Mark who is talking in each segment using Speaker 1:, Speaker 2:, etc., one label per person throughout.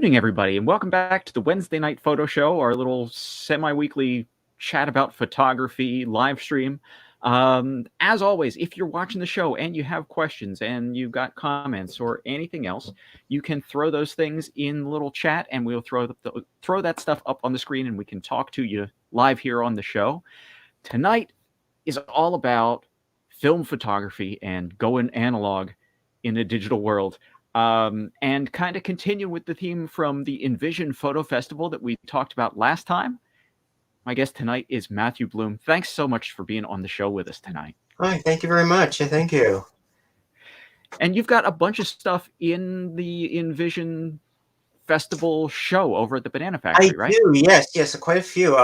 Speaker 1: evening, everybody, and welcome back to the Wednesday Night Photo Show, our little semi-weekly chat about photography live stream. As always, if you're watching the show and you have questions and you've got comments or anything else, you can throw those things in the little chat, and we'll throw that stuff up on the screen, and we can talk to you live here on the show. Tonight is all about film photography and going analog in a digital world. And kind of continue with the theme from the Envision Photo Festival that we talked about last time. My guest tonight is Matthew Blum. Thanks so much for being on the show with us tonight.
Speaker 2: Hi, thank you very much. Thank you.
Speaker 1: And you've got a bunch of stuff in the Envision Festival show over at the Banana Factory, right?
Speaker 2: I do, yes, quite a few.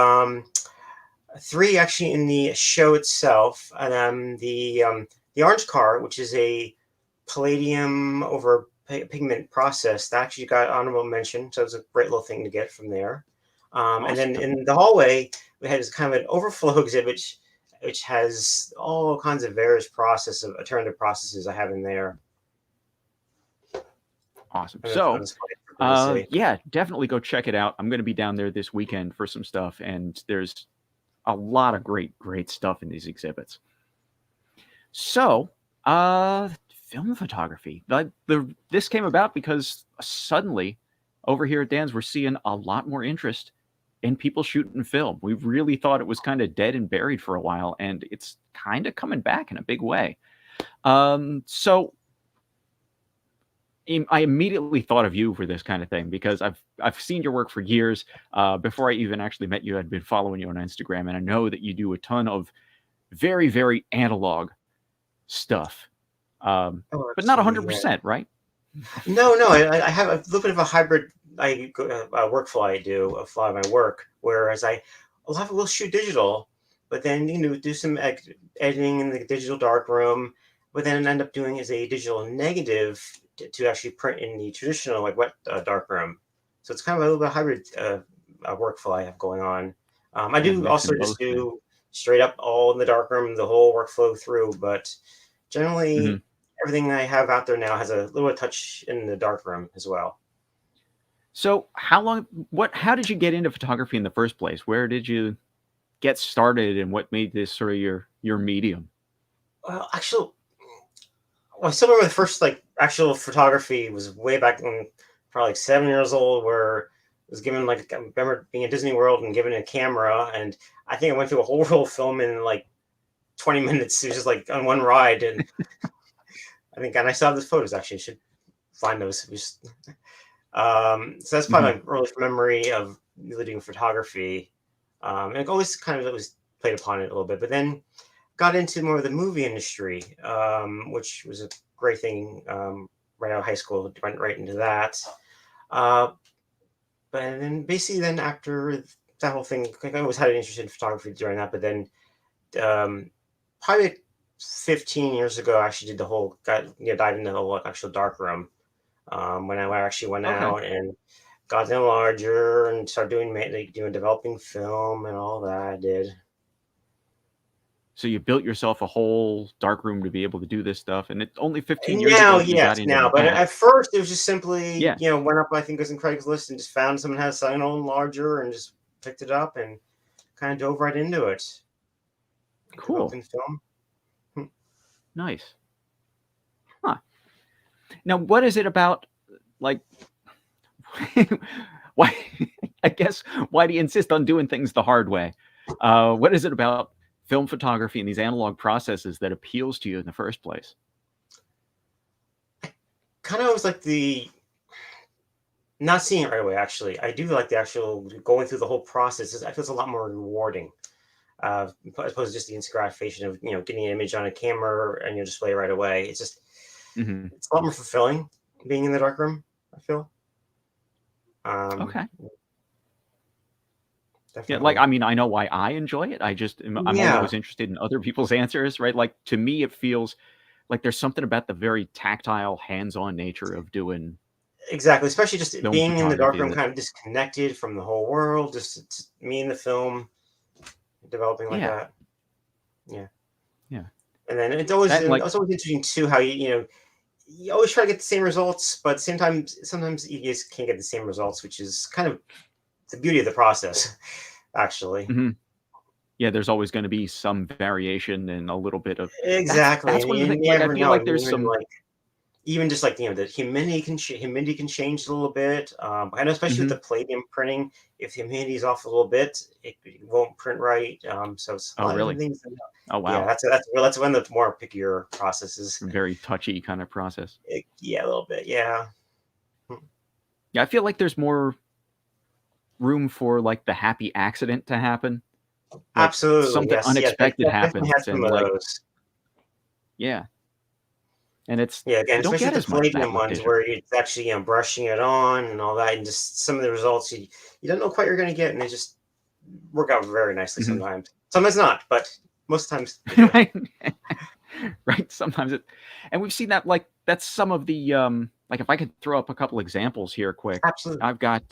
Speaker 2: Three actually in the show itself. And the orange car, which is a palladium over pigment process, that actually got honorable mention. So it was a great little thing to get from there.
Speaker 1: Awesome.
Speaker 2: And then in the hallway, we had this kind of an overflow exhibit, which has all kinds of various alternative processes I have in there.
Speaker 1: Awesome. So, yeah, definitely go check it out. I'm going to be down there this weekend for some stuff, and there's a lot of great stuff in these exhibits. So, film photography. This came about because suddenly over here at Dan's, we're seeing a lot more interest in people shooting film. We really thought it was kind of dead and buried for a while, and it's kind of coming back in a big way. So I immediately thought of you for this kind of thing because I've seen your work for years. Before I even actually met you, I'd been following you on Instagram, and I know that you do a ton of very, very analog stuff. But not 100%, right?
Speaker 2: No. I have a little bit of a hybrid workflow I do of a lot of my work, whereas a lot of it will shoot digital, but then do some editing in the digital darkroom, but then end up doing is a digital negative to actually print in the traditional wet darkroom. So it's kind of a little bit hybrid workflow I have going on. I do also just do straight up all in the darkroom, the whole workflow through, but generally everything I have out there now has a little touch in the darkroom as well.
Speaker 1: So how did you get into photography in the first place? Where did you get started, and what made this sort of your medium?
Speaker 2: Well, actually, I still remember the first actual photography was way back when, probably 7 years old, where I was given I remember being at Disney World and given a camera, and I think I went through a whole roll of film in 20 minutes. It was just on one ride, and and I still have those photos. Actually, I should find those. So that's probably my earliest memory of really doing photography. And it always played upon it a little bit, but then got into more of the movie industry, which was a great thing. Right out of high school, went right into that. But then basically, after that whole thing, I always had an interest in photography during that. But then, probably 15 years ago, I actually did dived into the whole actual darkroom. When I actually went out and got them larger and started doing developing film and all that I did.
Speaker 1: So you built yourself a whole darkroom to be able to do this stuff, and it's only 15 years
Speaker 2: ago.
Speaker 1: Now,
Speaker 2: but at first it was just simply, went up, I think it was in Craigslist, and just found someone had something on larger and just picked it up and kind of dove right into it.
Speaker 1: Cool.
Speaker 2: Film.
Speaker 1: Nice. Huh. Now, what is it about, why do you insist on doing things the hard way? What is it about film photography and these analog processes that appeals to you in the first place?
Speaker 2: Kind of was not seeing it right away. Actually, I do like the actual going through the whole process. I feel it's a lot more rewarding, as opposed to just the instant gratification of getting an image on a camera and your display right away. It's just it's a lot more fulfilling being in the darkroom, I feel.
Speaker 1: Okay.
Speaker 2: Definitely.
Speaker 1: Yeah, I know why I enjoy it. I'm always interested in other people's answers, right? To me, it feels like there's something about the very tactile, hands-on nature of doing.
Speaker 2: Exactly, especially just being in the darkroom, kind of disconnected from the whole world, just me and the film, developing like that. Yeah. And then it's always interesting too how you always try to get the same results, but sometimes you just can't get the same results, which is kind of the beauty of the process, actually.
Speaker 1: Hmm. Yeah, there's always going to be some variation and a little bit of
Speaker 2: Exactly,
Speaker 1: that's
Speaker 2: and
Speaker 1: one of the
Speaker 2: you
Speaker 1: things. Like I
Speaker 2: never
Speaker 1: feel
Speaker 2: know.
Speaker 1: like there's some.
Speaker 2: Even just like the humidity can change a little bit. I know especially with
Speaker 1: Mhm.
Speaker 2: the palladium printing, if the humidity is off a little bit, it won't print right. So it's a
Speaker 1: Oh,
Speaker 2: lot of different
Speaker 1: really?
Speaker 2: things.
Speaker 1: Oh,
Speaker 2: Yeah,
Speaker 1: wow.
Speaker 2: that's one of the more pickier processes.
Speaker 1: Very touchy kind of process.
Speaker 2: Yeah, a little bit. Yeah.
Speaker 1: Yeah, I feel like there's more room for like the happy accident to happen. Like
Speaker 2: Absolutely.
Speaker 1: something
Speaker 2: Yes. Yeah.
Speaker 1: unexpected
Speaker 2: Definitely
Speaker 1: happens
Speaker 2: had some
Speaker 1: and
Speaker 2: of
Speaker 1: like
Speaker 2: those.
Speaker 1: yeah, and it's
Speaker 2: Yeah. Again,
Speaker 1: you don't
Speaker 2: especially
Speaker 1: get
Speaker 2: with the
Speaker 1: as much of that
Speaker 2: palladium
Speaker 1: with
Speaker 2: ones
Speaker 1: digital.
Speaker 2: where it's actually brushing it on and all that, and just some of the results you don't know quite you're going to get, and they just work out very nicely
Speaker 1: Mhm.
Speaker 2: sometimes. Sometimes not, but most times they do.
Speaker 1: Right? Right? Sometimes it and we've seen that like that's some of the like if I could throw up a couple examples here quick.
Speaker 2: Absolutely.
Speaker 1: I've got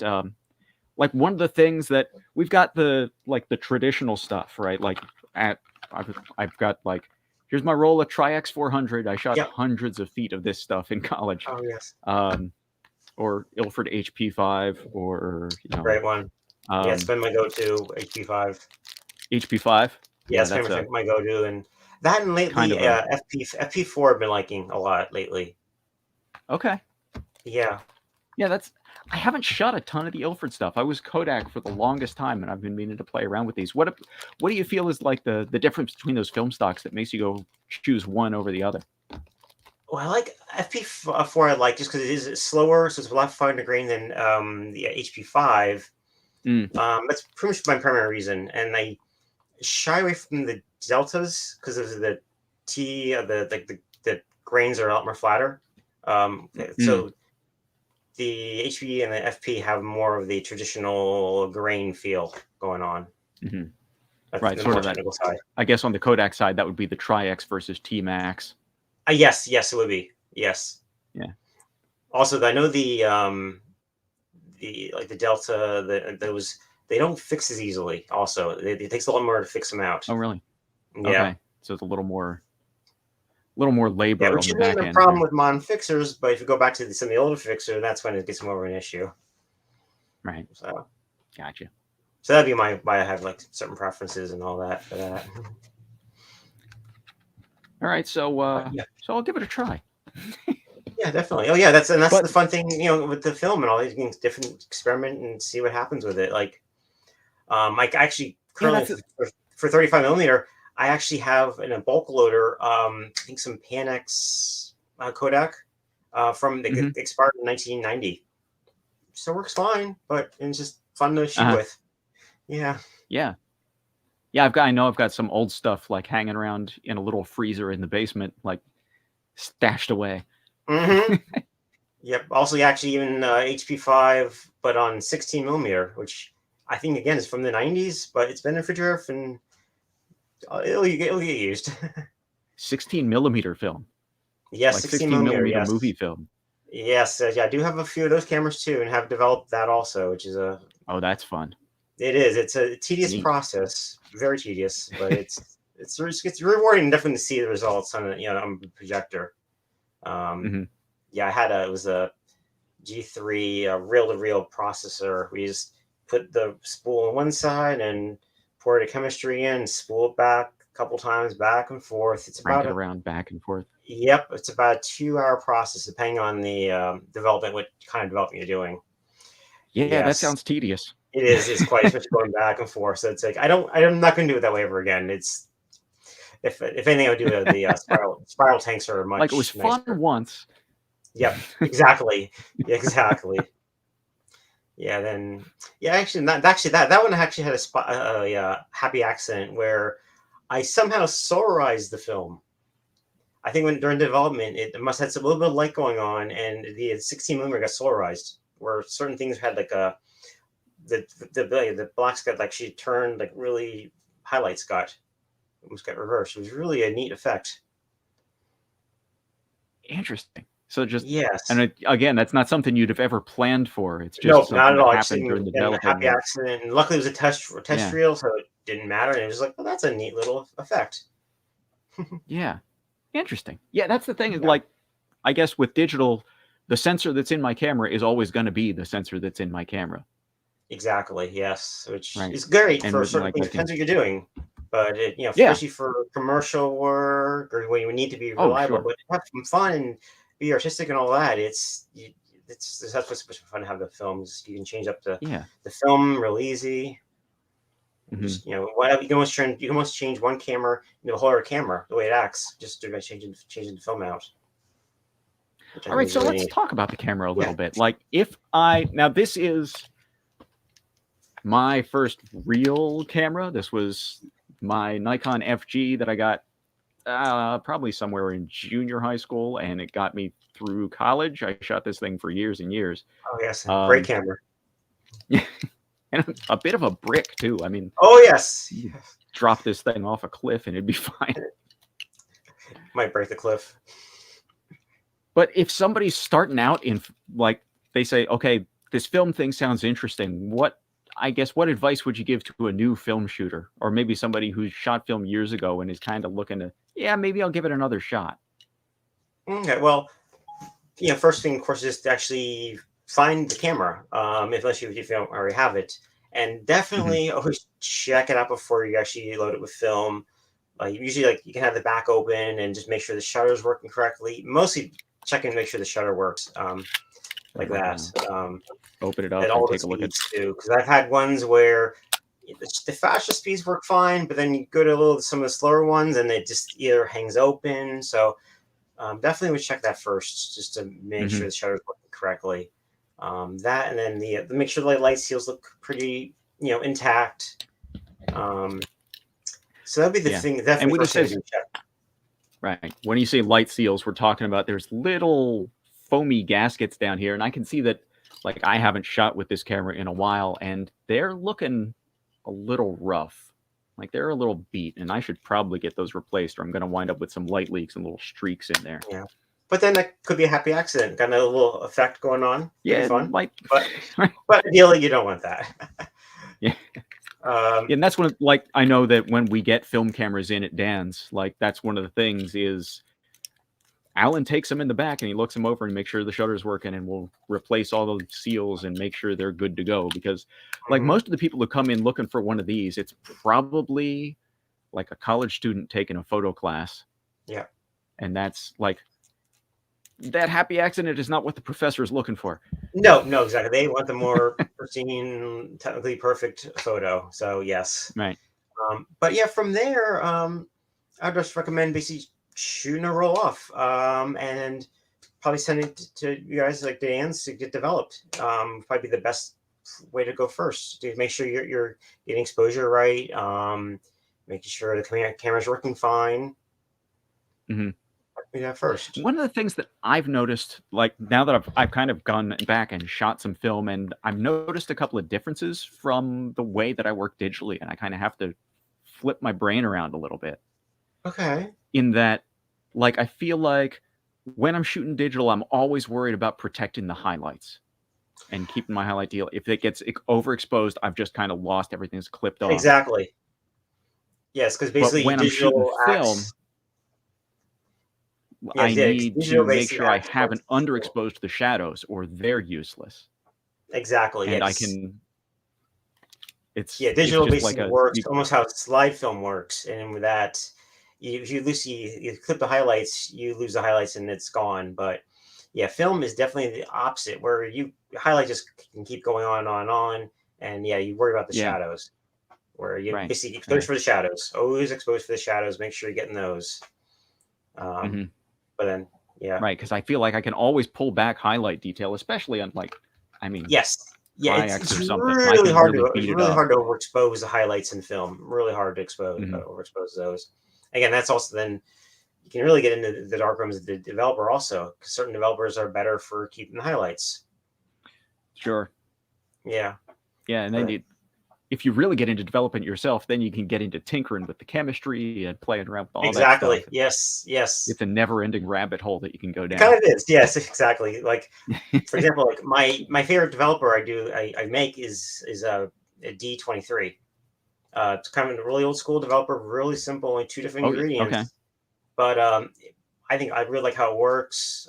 Speaker 1: like one of the things that we've got the traditional stuff, right? Like at I've got like here's my roll of Tri-X 400. I shot
Speaker 2: Yeah.
Speaker 1: hundreds of feet of this stuff in college.
Speaker 2: Oh, yes.
Speaker 1: Um, or Ilford HP5 or
Speaker 2: Great one. Yeah, it's
Speaker 1: um,
Speaker 2: been my go-to, HP5.
Speaker 1: HP5.
Speaker 2: Yeah,
Speaker 1: Yeah,
Speaker 2: it's
Speaker 1: that's
Speaker 2: pretty
Speaker 1: a
Speaker 2: much my go-to, and that and
Speaker 1: kind
Speaker 2: lately,
Speaker 1: of a
Speaker 2: FP4 I've been liking a lot lately.
Speaker 1: okay.
Speaker 2: Yeah.
Speaker 1: Yeah, that's I haven't shot a ton of the Ilford stuff. I was Kodak for the longest time, and I've been meaning to play around with these. What do you feel is like the difference between those film stocks that makes you go choose one over the other?
Speaker 2: Well, I like FP4 I like just because it is slower, so it's a lot finer to grain than, the HP5.
Speaker 1: Mm,
Speaker 2: That's pretty much my primary reason, and I shy away from the deltas because of the the grains are a lot more flatter.
Speaker 1: mm,
Speaker 2: So the HP and the FP have more of the traditional grain feel going on.
Speaker 1: hmm.
Speaker 2: That's
Speaker 1: Right,
Speaker 2: the
Speaker 1: sort
Speaker 2: more
Speaker 1: of that.
Speaker 2: technical side.
Speaker 1: I guess on the Kodak side, that would be the Tri-X versus T-Max.
Speaker 2: Yes, yes, it would be. Yes.
Speaker 1: Yeah.
Speaker 2: Also, I know the like the Delta, those they don't fix as easily. Also, it takes a lot more to fix them out.
Speaker 1: Oh, really?
Speaker 2: Yeah,
Speaker 1: Okay. So it's a little more
Speaker 2: yeah,
Speaker 1: labor
Speaker 2: which
Speaker 1: on the
Speaker 2: shouldn't
Speaker 1: back
Speaker 2: even a
Speaker 1: end
Speaker 2: problem
Speaker 1: there.
Speaker 2: with modern fixers. But if you go back to some of the older fixer, that's when it gets more of an issue.
Speaker 1: Right.
Speaker 2: So,
Speaker 1: Gotcha.
Speaker 2: so that'd be my why I have like certain preferences and all that for that.
Speaker 1: All right. So
Speaker 2: But yeah.
Speaker 1: so I'll give it a try.
Speaker 2: Yeah, definitely. Oh, yeah, that's the
Speaker 1: But
Speaker 2: fun thing, with the film and all these things, different experiment and see what happens with it. Like actually
Speaker 1: yeah,
Speaker 2: currently
Speaker 1: that's it.
Speaker 2: for 35 millimeter, I actually have in a bulk loader, I think some Panax Kodak from the
Speaker 1: Hmm.
Speaker 2: expired in 1990. Still works fine, but it's just fun to shoot
Speaker 1: Uh,
Speaker 2: with. Yeah.
Speaker 1: yeah. Yeah, I know I've got some old stuff like hanging around in a little freezer in the basement, like stashed away.
Speaker 2: Hmm. Yep. Also, yeah, actually, even HP5, but on 16 millimeter, which I think again is from the 90s, but it's been in refrigerator and it'll get used.
Speaker 1: 16 millimeter film,
Speaker 2: Yes,
Speaker 1: like
Speaker 2: 16
Speaker 1: 16
Speaker 2: millimeter.
Speaker 1: millimeter movie
Speaker 2: Yes.
Speaker 1: film.
Speaker 2: Yes. Yeah, I do have a few of those cameras too, and have developed that also, which is a
Speaker 1: Oh, that's fun.
Speaker 2: it is. It's a tedious
Speaker 1: Neat.
Speaker 2: process, very tedious, but it's rewarding definitely to see the results on on the projector. Um,
Speaker 1: Hmm.
Speaker 2: yeah, it was a G3 reel to reel processor. We just put the spool on one side and pour the chemistry in, spool it back a couple times, back and forth.
Speaker 1: Crank it around back and forth.
Speaker 2: It's about a 2 hour process, depending on the development, what kind of development you're doing.
Speaker 1: Yeah, that
Speaker 2: Yes,
Speaker 1: sounds tedious.
Speaker 2: it is. It's quite, especially going back and forth. So it's like I'm not going to do it that way ever again. It's if anything, I would do the spiral tanks are
Speaker 1: Like it was
Speaker 2: much
Speaker 1: fun
Speaker 2: nicer.
Speaker 1: once.
Speaker 2: Yep, exactly, exactly. Yeah, then yeah, actually that one actually had a happy accident where I somehow solarized the film. I think when during development, it must have had a little bit of light going on, and the 16 millimeter got solarized, where certain things had like a the blacks got like she turned like really highlights got almost got reversed. It was really a neat effect.
Speaker 1: Interesting. So just and
Speaker 2: Yes.
Speaker 1: again, that's not something you'd have ever planned for. It's just
Speaker 2: Nope, not
Speaker 1: something
Speaker 2: at
Speaker 1: that
Speaker 2: all.
Speaker 1: happened
Speaker 2: Actually,
Speaker 1: during the
Speaker 2: been a
Speaker 1: developing
Speaker 2: happy
Speaker 1: of
Speaker 2: accident, and luckily it was a test
Speaker 1: yeah.
Speaker 2: reel, so it didn't matter. And it was like, well, that's a neat little effect.
Speaker 1: Yeah. Interesting. Yeah, that's the thing is
Speaker 2: Yeah.
Speaker 1: like I guess with digital, the sensor that's in my camera is always going to be the sensor that's in my camera.
Speaker 2: Exactly. Yes, which
Speaker 1: Right.
Speaker 2: is great
Speaker 1: And
Speaker 2: for
Speaker 1: with
Speaker 2: certain
Speaker 1: like
Speaker 2: things.
Speaker 1: I can,
Speaker 2: Depends what you're doing, but
Speaker 1: yeah.
Speaker 2: especially for commercial work or when you need to be
Speaker 1: Oh,
Speaker 2: reliable,
Speaker 1: sure.
Speaker 2: but have some fun and be artistic and all that. That's what's supposed to be fun to have the films. You can change up
Speaker 1: Yeah.
Speaker 2: the film real easy.
Speaker 1: Hmm.
Speaker 2: Just whatever you can almost change one camera into a whole other camera the way it acts just by changing the film out, which I
Speaker 1: All
Speaker 2: think
Speaker 1: right.
Speaker 2: is
Speaker 1: So
Speaker 2: really
Speaker 1: let's
Speaker 2: neat.
Speaker 1: talk about the camera a
Speaker 2: Yeah.
Speaker 1: little bit. Like now this is my first real camera. This was my Nikon FG that I got probably somewhere in junior high school, and it got me through college. I shot this thing for years and years.
Speaker 2: Oh yes, great
Speaker 1: Um,
Speaker 2: camera.
Speaker 1: and a bit of a brick too. I mean,
Speaker 2: Oh yes,
Speaker 1: you could drop this thing off a cliff and it'd be fine.
Speaker 2: might break the cliff.
Speaker 1: But if somebody's starting out in like they say, okay, this film thing sounds interesting. What advice would you give to a new film shooter, or maybe somebody who shot film years ago and is kind of looking to, yeah, maybe I'll give it another shot.
Speaker 2: Okay, well, first thing, of course, is to actually find the camera, if you don't already have it, and
Speaker 1: Hmm.
Speaker 2: definitely always check it out before you actually load it with film. Usually, you can have the back open and just make sure the shutter is working correctly. Mostly checking to make sure the shutter works, like that.
Speaker 1: Open it
Speaker 2: At
Speaker 1: up and
Speaker 2: all the
Speaker 1: take a look at.
Speaker 2: speeds too, because I've had ones where the faster speeds work fine, but then you go to some of the slower ones and it just either hangs open. So definitely would check that first, just to make
Speaker 1: Hmm.
Speaker 2: sure the shutter's working correctly. That and then the make sure the light seals look pretty, intact. So that'd be the
Speaker 1: Yeah.
Speaker 2: thing.
Speaker 1: And
Speaker 2: Definitely
Speaker 1: when he
Speaker 2: first thing to
Speaker 1: says
Speaker 2: do. Check.
Speaker 1: right, when you say light seals, we're talking about there's little foamy gaskets down here, and I can see that. Like I haven't shot with this camera in a while, and they're looking a little rough. Like they're a little beat, and I should probably get those replaced, or I'm going to wind up with some light leaks and little streaks in there.
Speaker 2: Yeah, but then that could be a happy accident. Got a little effect going on. Could be
Speaker 1: Yeah,
Speaker 2: fun,
Speaker 1: like,
Speaker 2: but ideally you don't want that.
Speaker 1: yeah.
Speaker 2: um,
Speaker 1: And that's one of, like, I know that when we get film cameras in at Dan's, like that's one of the things is Alan takes them in the back and he looks them over and makes sure the shutter's working, and we'll replace all the seals and make sure they're good to go. Because like
Speaker 2: mhm.
Speaker 1: most of the people who come in looking for one of these, it's probably like a college student taking a photo class.
Speaker 2: Yeah.
Speaker 1: And that's like that happy accident is not what the professor is looking for.
Speaker 2: No, no, exactly. They want the more pristine, technically perfect photo. So yes.
Speaker 1: Right.
Speaker 2: But yeah, from there, I'd just recommend basically shooting a roll off, and probably sending it to you guys like Dan's to get developed. Probably be the best way to go first to make sure you're getting exposure right, making sure the camera's working fine.
Speaker 1: Hmm.
Speaker 2: Yeah, first.
Speaker 1: One of the things that I've noticed, like now that I've kind of gone back and shot some film, and I've noticed a couple of differences from the way that I work digitally, and I kind of have to flip my brain around a little bit.
Speaker 2: Okay.
Speaker 1: In that, like, I feel like when I'm shooting digital, I'm always worried about protecting the highlights and keeping my highlight deal. If it gets overexposed, I've just kind of lost everything's clipped off.
Speaker 2: Exactly. Yes, because
Speaker 1: But
Speaker 2: basically
Speaker 1: when I'm shooting
Speaker 2: digital
Speaker 1: film,
Speaker 2: acts. Yeah,
Speaker 1: I
Speaker 2: yeah. 'Cause
Speaker 1: need
Speaker 2: digital
Speaker 1: to make
Speaker 2: basically
Speaker 1: sure I
Speaker 2: acts like
Speaker 1: haven't underexposed the shadows or they're useless.
Speaker 2: exactly. Yeah,
Speaker 1: And I
Speaker 2: 'cause
Speaker 1: can,
Speaker 2: yeah,
Speaker 1: it's
Speaker 2: digital
Speaker 1: just like
Speaker 2: basically
Speaker 1: a,
Speaker 2: works almost how slide film works, and with that, if you clip the highlights, you lose the highlights and it's gone. But yeah, film is definitely the opposite, where you highlight just can keep going on and on and on, and yeah, you worry about the
Speaker 1: yeah,
Speaker 2: shadows, where you
Speaker 1: right.
Speaker 2: basically expose
Speaker 1: Right.
Speaker 2: for the shadows, always expose for the shadows. Make sure you're getting those. Um,
Speaker 1: Hmm.
Speaker 2: but then yeah,
Speaker 1: Right. Because I feel like I can always pull back highlight detail, especially on like, I mean,
Speaker 2: yes. Yeah, it's
Speaker 1: Tri-X
Speaker 2: it's
Speaker 1: or something. I
Speaker 2: really
Speaker 1: can
Speaker 2: hard
Speaker 1: really
Speaker 2: to it's
Speaker 1: beat it
Speaker 2: really
Speaker 1: up.
Speaker 2: hard to overexpose the highlights in film. Really hard to
Speaker 1: Hmm.
Speaker 2: overexpose those. Again, that's also then you can really get into the dark rooms of the developer also, because certain developers are better for keeping the highlights.
Speaker 1: Sure.
Speaker 2: Yeah,
Speaker 1: Yeah. And then
Speaker 2: but
Speaker 1: if you really get into developing it yourself, then you can get into tinkering with the chemistry and playing around with all that stuff.
Speaker 2: exactly. Yes, yes.
Speaker 1: It's a never-ending rabbit hole that you can go
Speaker 2: It
Speaker 1: down.
Speaker 2: kind of is. Yes, exactly. Like for example, like my favorite developer I make is a D23. It's kind of a really old school developer, really simple, only two different
Speaker 1: Oh, yeah. Okay.
Speaker 2: ingredients. But I think I really like how it works.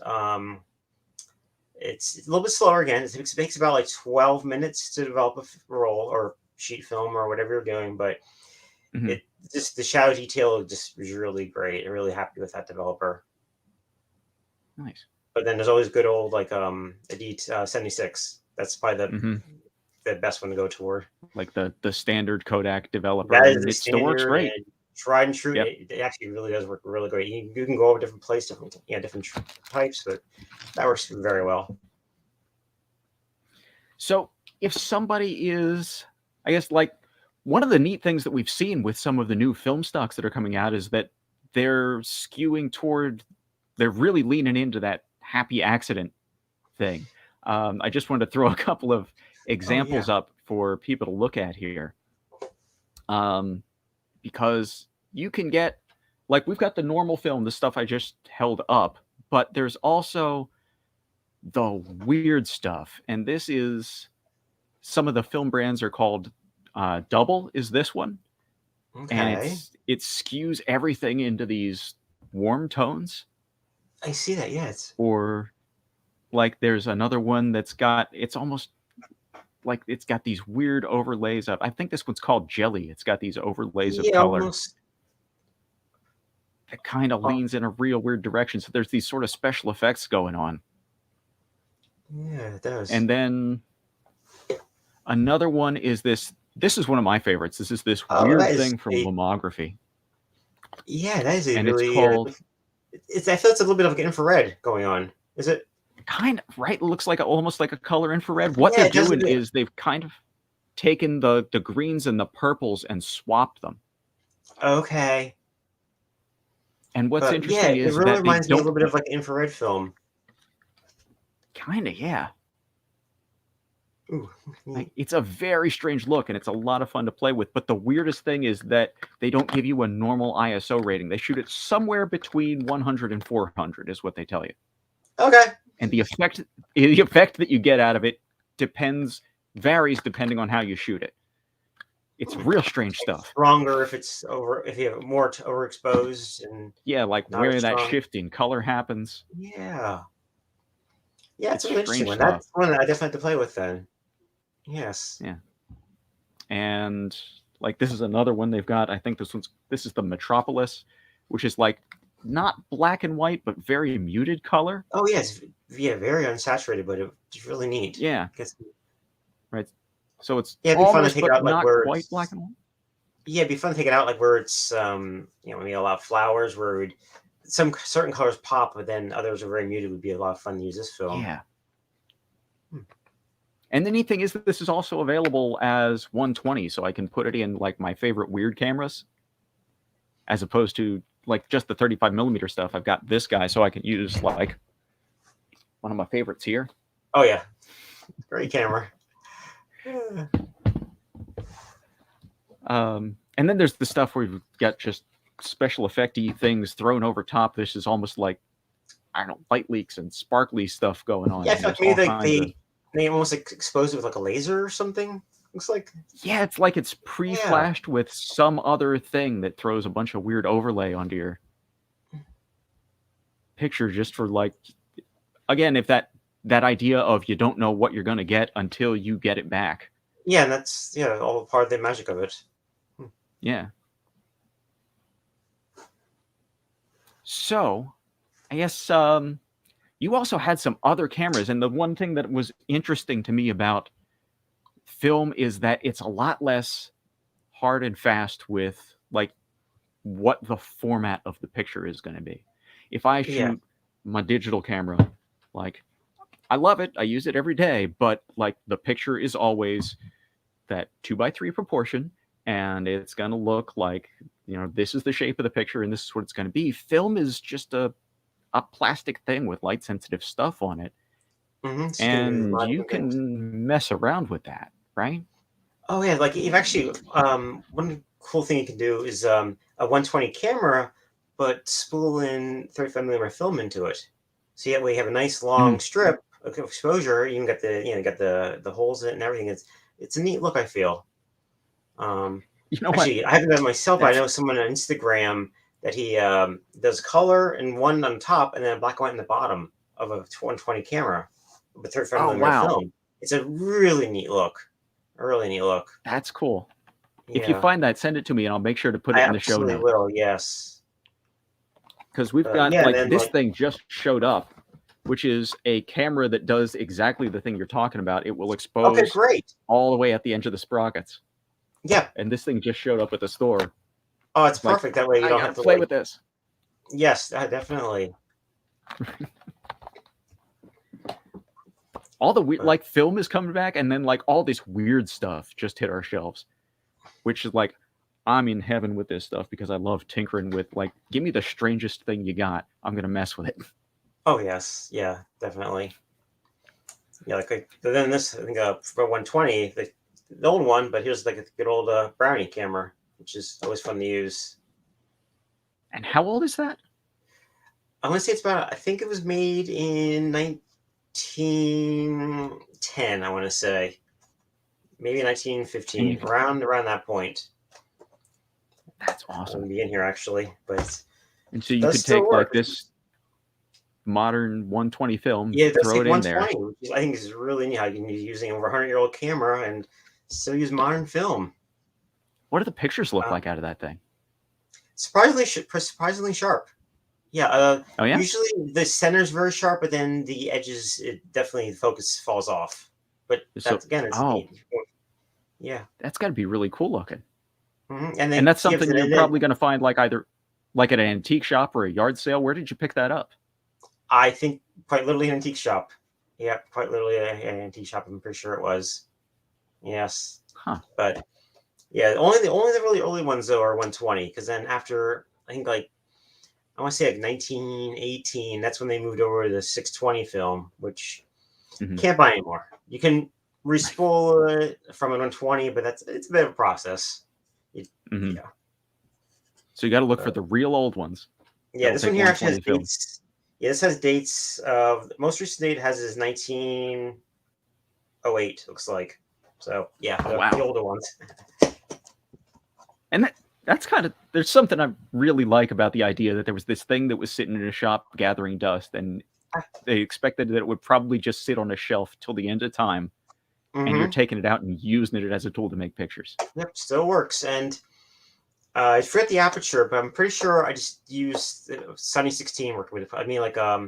Speaker 2: It's a little bit slower again. It takes about like 12 minutes to develop a roll or sheet film or whatever you're doing, but
Speaker 1: Mhm.
Speaker 2: it just the shadow detail just was really great. I'm really happy with that developer.
Speaker 1: Nice.
Speaker 2: But then there's always good old like a D76. That's probably
Speaker 1: Mhm.
Speaker 2: the best one to go toward.
Speaker 1: Like the standard Kodak developer,
Speaker 2: That is
Speaker 1: and
Speaker 2: the
Speaker 1: it still works
Speaker 2: standard
Speaker 1: great.
Speaker 2: and tried and true.
Speaker 1: Yep.
Speaker 2: It actually really does work really great. You can go over different places, different types, but that works very well.
Speaker 1: So if somebody is, I guess, like one of the neat things that we've seen with some of the new film stocks that are coming out is that they're skewing toward, they're really leaning into that happy accident thing. I just wanted to throw a couple of
Speaker 2: Oh yeah.
Speaker 1: examples up for people to look at here, because you can get, like, we've got the normal film, the stuff I just held up, but there's also the weird stuff, and this is some of the film brands are called Double is this one, and
Speaker 2: Okay.
Speaker 1: it skews everything into these warm tones.
Speaker 2: I see that. Yeah,
Speaker 1: Or like there's another one that's got, it's almost like it's got these weird overlays of, I think this one's called Jelly. It's got these overlays of color
Speaker 2: almost.
Speaker 1: that kind of
Speaker 2: Oh,
Speaker 1: leans in a real weird direction. So there's these sort of special effects going on.
Speaker 2: yeah, it does.
Speaker 1: And then another one is this. This is one of my favorites. This is this
Speaker 2: Oh,
Speaker 1: weird
Speaker 2: that is
Speaker 1: thing from
Speaker 2: a
Speaker 1: Lomography,
Speaker 2: yeah, that is a
Speaker 1: and it's
Speaker 2: really.
Speaker 1: called,
Speaker 2: It's I feel it's a little bit of like infrared going on. Is it?
Speaker 1: kind of right. It looks like almost like a color infrared. What
Speaker 2: Yeah,
Speaker 1: they're
Speaker 2: it does
Speaker 1: doing
Speaker 2: look.
Speaker 1: is they've kind of taken the greens and the purples and swapped them.
Speaker 2: Okay,
Speaker 1: And what's
Speaker 2: but yeah,
Speaker 1: interesting
Speaker 2: it
Speaker 1: is
Speaker 2: really
Speaker 1: that they
Speaker 2: reminds me a
Speaker 1: don't,
Speaker 2: little bit of like infrared film.
Speaker 1: kind of, yeah.
Speaker 2: Ooh,
Speaker 1: Like,
Speaker 2: neat.
Speaker 1: it's a very strange look, and it's a lot of fun to play with. But the weirdest thing is that they don't give you a normal ISO rating. They shoot it somewhere between 100 and 400, is what they tell you.
Speaker 2: Okay.
Speaker 1: And the effect that you get out of it varies depending on how you shoot it. It's real strange
Speaker 2: It's
Speaker 1: stuff.
Speaker 2: stronger if it's over if you have more overexposed and
Speaker 1: Yeah, like
Speaker 2: not as
Speaker 1: where that
Speaker 2: strong.
Speaker 1: shift in color happens.
Speaker 2: Yeah. Yeah, it's
Speaker 1: It's
Speaker 2: a really interesting
Speaker 1: strange
Speaker 2: one.
Speaker 1: stuff.
Speaker 2: That's one that I definitely have to play with then. Yes.
Speaker 1: Yeah. And like this is another one they've got. I think this is the Metropolis, which is like not black and white, but very muted color.
Speaker 2: Oh yes, yeah, very unsaturated, but it's really neat.
Speaker 1: Yeah,
Speaker 2: Guess
Speaker 1: right. So it's
Speaker 2: yeah, it'd be fun to
Speaker 1: almost,
Speaker 2: take it
Speaker 1: but
Speaker 2: out like
Speaker 1: not
Speaker 2: where
Speaker 1: quite black
Speaker 2: it's
Speaker 1: and white.
Speaker 2: yeah, it'd be fun to take it out like where it's maybe a lot of flowers where some certain colors pop, but then others are very muted. Would be a lot of fun to use this film.
Speaker 1: Yeah.
Speaker 2: Hmm.
Speaker 1: And the neat thing is that this is also available as 120, so I can put it in like my favorite weird cameras, as opposed to like just the 35 millimeter stuff. I've got this guy, so I can use like one of my favorites here.
Speaker 2: Oh yeah, great camera. Yeah.
Speaker 1: And then there's the stuff where you've got just special effecty things thrown over top. This is almost like, I don't know, light leaks and sparkly stuff going on.
Speaker 2: Yeah, I
Speaker 1: And
Speaker 2: feel
Speaker 1: there's
Speaker 2: like maybe
Speaker 1: all
Speaker 2: like
Speaker 1: kinds of,
Speaker 2: they almost like expose it with like a laser or something. Looks like
Speaker 1: yeah, it's like it's
Speaker 2: yeah.
Speaker 1: pre-flashed with some other thing that throws a bunch of weird overlay onto your picture, just for like, again, if that idea of you don't know what you're going to get until you get it back.
Speaker 2: Yeah, and that's all part of the magic of it.
Speaker 1: Yeah. So, I guess you also had some other cameras, and the one thing that was interesting to me about film is that it's a lot less hard and fast with like what the format of the picture is going to be. If I
Speaker 2: Yeah.
Speaker 1: shoot my digital camera, like, I love it, I use it every day, but like the picture is always that 2:3 proportion, and it's going to look like, this is the shape of the picture and this is what it's going to be. Film is just a plastic thing with light sensitive stuff on it,
Speaker 2: So you can do a
Speaker 1: and
Speaker 2: lot of
Speaker 1: you
Speaker 2: different things.
Speaker 1: can mess around with that, right?
Speaker 2: Oh yeah, like you've actually one cool thing you can do is a 120 camera, but spool in 35 millimeter film into it. So that way you have a nice long
Speaker 1: Mhm.
Speaker 2: strip of exposure. You can get the holes in it and everything. It's a neat look, I feel. Um,
Speaker 1: You know what?
Speaker 2: Actually, I haven't done it myself, but I
Speaker 1: That's
Speaker 2: know someone on Instagram that he does color in one on top and then black and white in the bottom of a 120 camera with 35
Speaker 1: Oh,
Speaker 2: millimeter
Speaker 1: wow.
Speaker 2: film. It's a really neat look. A really neat look.
Speaker 1: That's cool. If you
Speaker 2: Yeah,
Speaker 1: find that, send it to me, and I'll make sure to put
Speaker 2: I
Speaker 1: it in the show
Speaker 2: absolutely
Speaker 1: notes.
Speaker 2: will. Yes.
Speaker 1: Because we've got,
Speaker 2: Yeah, and
Speaker 1: like,
Speaker 2: then,
Speaker 1: this
Speaker 2: like,
Speaker 1: thing just showed up, which is a camera that does exactly the thing you're talking about. It will
Speaker 2: okay,
Speaker 1: expose
Speaker 2: great.
Speaker 1: all the way at the edge of the sprockets.
Speaker 2: Yeah.
Speaker 1: And this thing just showed up at the store.
Speaker 2: Oh, it's
Speaker 1: Like,
Speaker 2: perfect. That way you
Speaker 1: I
Speaker 2: don't
Speaker 1: gotta
Speaker 2: have to
Speaker 1: play
Speaker 2: like.
Speaker 1: with this.
Speaker 2: Yes, definitely.
Speaker 1: All the weird, like, film is coming back, and then, like, all this weird stuff just hit our shelves, which is like, I'm in heaven with this stuff because I love tinkering with, like, give me the strangest thing you got. I'm gonna mess with it.
Speaker 2: Oh yes, yeah, definitely. Yeah, but then this I think for 120, the old one, but here's like a good old Brownie camera, which is always fun to use.
Speaker 1: And how old is that?
Speaker 2: I want to say it's about. I think it was made in 1910. I want to say maybe 1915,
Speaker 1: You,
Speaker 2: around that point.
Speaker 1: that's
Speaker 2: I
Speaker 1: awesome.
Speaker 2: wouldn't be in here actually, but
Speaker 1: And so you
Speaker 2: does
Speaker 1: could
Speaker 2: still
Speaker 1: take, like,
Speaker 2: work.
Speaker 1: this modern 120 film,
Speaker 2: Yeah, it does
Speaker 1: throw
Speaker 2: take
Speaker 1: it in there.
Speaker 2: 120, which I think is really neat how you can be using over 100-year-old camera and still use modern film.
Speaker 1: What do the pictures look
Speaker 2: Uh,
Speaker 1: like out of that thing?
Speaker 2: surprisingly sharp. Yeah,
Speaker 1: Oh, yeah?
Speaker 2: usually the center's very sharp, but then the edges, it definitely the focus falls off. But
Speaker 1: So,
Speaker 2: that's again, it's
Speaker 1: oh,
Speaker 2: neat. Yeah,
Speaker 1: that's got to be really cool looking.
Speaker 2: and
Speaker 1: And
Speaker 2: then
Speaker 1: that's
Speaker 2: yeah,
Speaker 1: something you're
Speaker 2: and then
Speaker 1: probably going to find, like, either like at an antique shop or a yard sale. Where did you pick that up?
Speaker 2: I think quite literally an antique shop. Yeah, quite literally an antique shop. I'm pretty sure it was. Yes,
Speaker 1: Huh.
Speaker 2: but yeah, only the really early ones though are 120, because then after I think like I want to say like 1918, that's when they moved over to the 620 film, which
Speaker 1: Mhm.
Speaker 2: can't buy anymore. You can respool it from a 120, but it's a bit of a process.
Speaker 1: Mhm.
Speaker 2: Yeah.
Speaker 1: So you got to look for the real old ones.
Speaker 2: Yeah,
Speaker 1: That'll
Speaker 2: this one
Speaker 1: take
Speaker 2: here actually has
Speaker 1: 120 film.
Speaker 2: dates. Yeah, this has dates. The most recent date has is 1908, looks like. So yeah,
Speaker 1: Oh,
Speaker 2: the
Speaker 1: wow.
Speaker 2: older ones.
Speaker 1: And that's kind of, there's something I really like about the idea that there was this thing that was sitting in a shop gathering dust, and they expected that it would probably just sit on a shelf till the end of time, and you're
Speaker 2: Mm-hmm.
Speaker 1: taking it out and using it as a tool to make pictures.
Speaker 2: Yep, still works. And I forget the aperture, but I'm pretty sure I just used Sunny 16 working with it. I mean, like I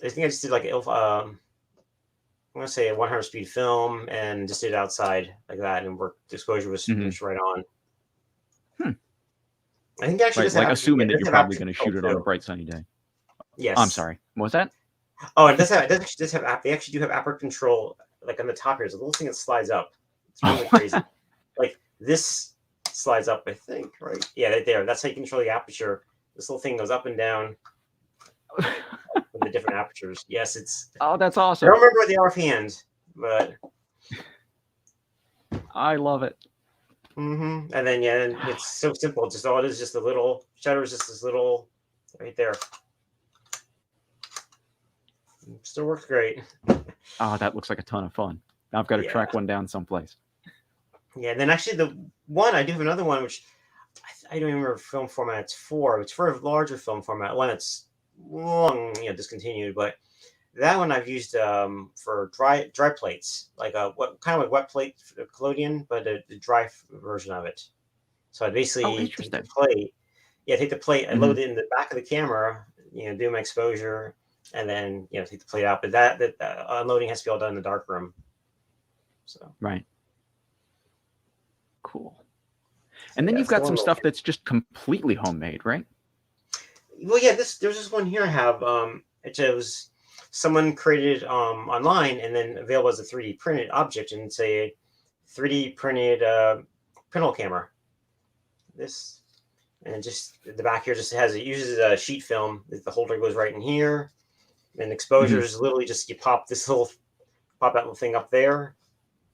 Speaker 2: think I just did like I'm gonna say a 100 speed film and just did it outside like that, and work the exposure was
Speaker 1: Mhm.
Speaker 2: finished right on.
Speaker 1: Hmm.
Speaker 2: I think it actually
Speaker 1: Right,
Speaker 2: does have
Speaker 1: like
Speaker 2: aperture. Yeah,
Speaker 1: assuming
Speaker 2: it
Speaker 1: that
Speaker 2: does
Speaker 1: you're
Speaker 2: have
Speaker 1: probably
Speaker 2: aperture
Speaker 1: going to
Speaker 2: control
Speaker 1: shoot it on a
Speaker 2: too.
Speaker 1: bright sunny day.
Speaker 2: Yes.
Speaker 1: Oh, I'm sorry. What was that?
Speaker 2: Oh, it actually does have They actually do have aperture control. Like on the top here, there's a little thing that slides up. It's really crazy. Like this slides up, I think, right? Yeah, right there. That's how you control the aperture. This little thing goes up and down with the different apertures. Yes, it's.
Speaker 1: Oh, that's
Speaker 2: I
Speaker 1: awesome.
Speaker 2: don't remember the offhand, but.
Speaker 1: I love it.
Speaker 2: And then yeah, it's so simple. Just all it is, just a little shutter is just this little right there. Still works great.
Speaker 1: Oh, that looks like a ton of fun. Now I've got to track one down someplace.
Speaker 2: Yeah, and then actually the one I do have another one which I don't even remember film format it's for. It's for a larger film format, one that's long, discontinued. But that one I've used for dry plates, like what kind of like wet plate collodion, but the dry version of it. So I
Speaker 1: Oh,
Speaker 2: basically take the
Speaker 1: interesting.
Speaker 2: plate. Yeah, take the plate. I
Speaker 1: Mhm.
Speaker 2: load it in the back of the camera. Do my exposure, and then take the plate out. But that unloading has to be all done in the dark room. So
Speaker 1: Right. Cool. And then
Speaker 2: yeah,
Speaker 1: you've
Speaker 2: it's the
Speaker 1: got
Speaker 2: one.
Speaker 1: some stuff that's just completely homemade, right?
Speaker 2: Well, yeah, there's this one here I have. It was someone created online and then available as a 3D printed object, and it's a 3D printed pinhole camera. This and just the back here it uses a sheet film. The holder goes right in here, and exposure
Speaker 1: Mhm.
Speaker 2: is literally just you pop that little thing up there.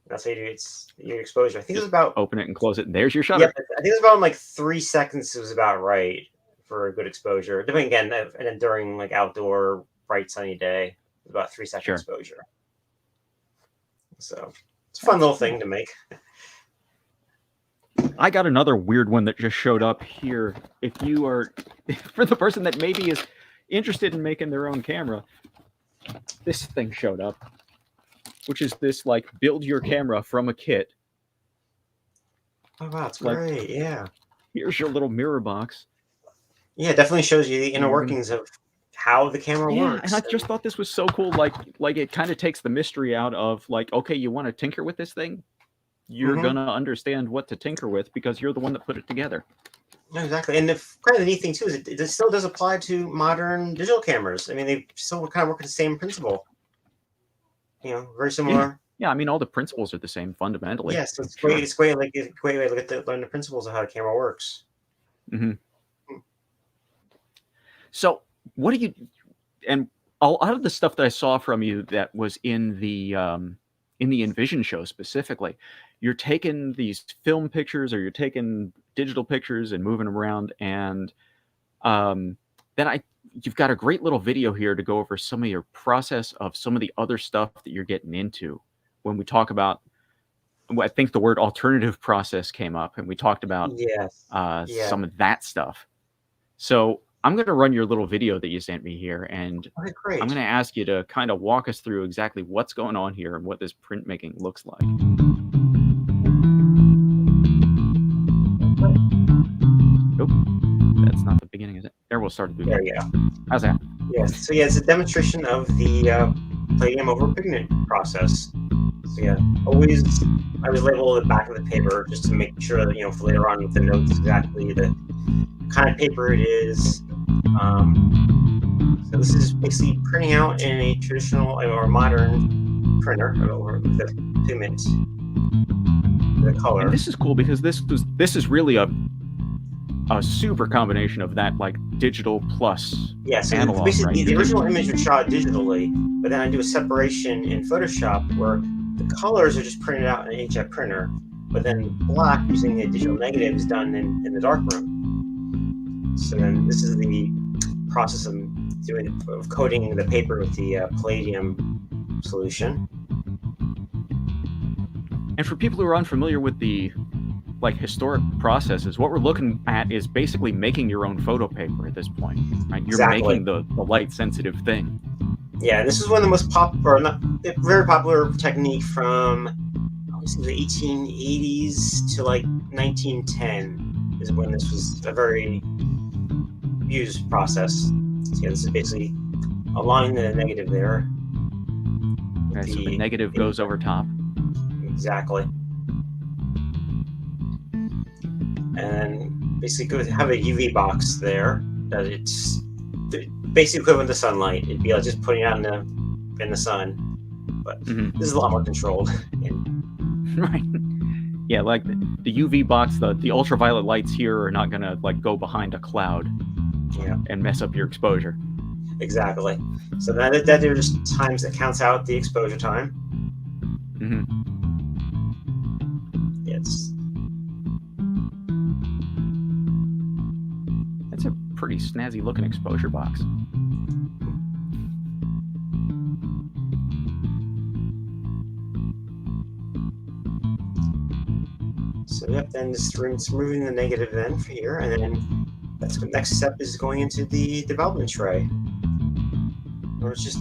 Speaker 2: That's how you do it's your exposure. I think it was
Speaker 1: Just
Speaker 2: about
Speaker 1: open it and close it, and there's your
Speaker 2: yep.
Speaker 1: shutter.
Speaker 2: I think it was about like 3 seconds. It was about right for a good exposure. Depending again, and then during like outdoor bright sunny day, about 3 second
Speaker 1: Sure.
Speaker 2: exposure. So it's a fun
Speaker 1: That's
Speaker 2: little
Speaker 1: cool.
Speaker 2: thing to make.
Speaker 1: I got another weird one that just showed up here. If you are, for the person that maybe is interested in making their own camera, this thing showed up, which is this like build your camera from a kit.
Speaker 2: Oh wow, it's
Speaker 1: Like,
Speaker 2: great. Yeah.
Speaker 1: here's your little mirror box.
Speaker 2: Yeah, it definitely shows you the inner
Speaker 1: And we're gonna,
Speaker 2: workings of how the camera
Speaker 1: yeah, and I
Speaker 2: works.
Speaker 1: just thought this was so cool. Like it kind of takes the mystery out of like, okay, you want to tinker with this thing, you're
Speaker 2: Mm-hmm.
Speaker 1: gonna understand what to tinker with because you're the one that put it together.
Speaker 2: Yeah, exactly. And the kind of the neat thing too is it still does apply to modern digital cameras. I mean, they still kind of work with the same principle. You know, very
Speaker 1: Yeah,
Speaker 2: similar.
Speaker 1: yeah. I mean, all the principles are the same fundamentally.
Speaker 2: Yes, it's
Speaker 1: Sure.
Speaker 2: great. It's great. Like it's a great way to learn the principles of how the camera works.
Speaker 1: Hmm. So, what do you and a lot of the stuff that I saw from you that was in the Envision show specifically, you're taking these film pictures or you're taking digital pictures and moving them around, and um, then you've got a great little video here to go over some of your process of some of the other stuff that you're getting into when we talk about. I think the word alternative process came up, and we talked about
Speaker 2: Yes. Yeah.
Speaker 1: some of that stuff. So I'm going to run your little video that you sent me here, and
Speaker 2: Okay,
Speaker 1: I'm
Speaker 2: great.
Speaker 1: going to ask you to kind of walk us through exactly what's going on here and what this printmaking looks like. Nope, that's not the beginning, is it? There, we'll start at the
Speaker 2: There
Speaker 1: beginning.
Speaker 2: you go.
Speaker 1: How's that?
Speaker 2: Yes. So yeah, it's a demonstration of the palladium over pigment process. So yeah, I always label the back of the paper just to make sure that for later on with the notes exactly the kind of paper it is. So this is basically printing out in a traditional or modern printer or with the pigment, the color.
Speaker 1: And this is cool because this is really a super combination of that like digital plus
Speaker 2: so
Speaker 1: analog.
Speaker 2: basically
Speaker 1: right?
Speaker 2: the original image was shot digitally, but then I do a separation in Photoshop where the colors are just printed out in an inkjet printer, but then black using the digital negative is done in the darkroom. So then this is the process of coating the paper with the palladium solution.
Speaker 1: And for people who are unfamiliar with the like historic processes, what we're looking at is basically making your own photo paper at this point, right? You're
Speaker 2: Exactly.
Speaker 1: making the light sensitive thing.
Speaker 2: Yeah, this is one of the most very popular technique from the 1880s to like 1910 is when this was a very used process. So yeah, this is basically aligning the negative there.
Speaker 1: Okay, so the negative goes over top.
Speaker 2: Exactly. And basically have a UV box there that it's basically equivalent to sunlight. It'd be like just putting it out in the sun, but this is a lot more controlled.
Speaker 1: Right. Yeah, like the UV box, the ultraviolet lights here are not gonna like go behind a cloud and mess up your exposure.
Speaker 2: Exactly. So that there are just times that counts out the exposure time.
Speaker 1: That's a pretty snazzy looking exposure box.
Speaker 2: So then just removing the negative then for here, and then that's the next step is going into the development tray, where it's just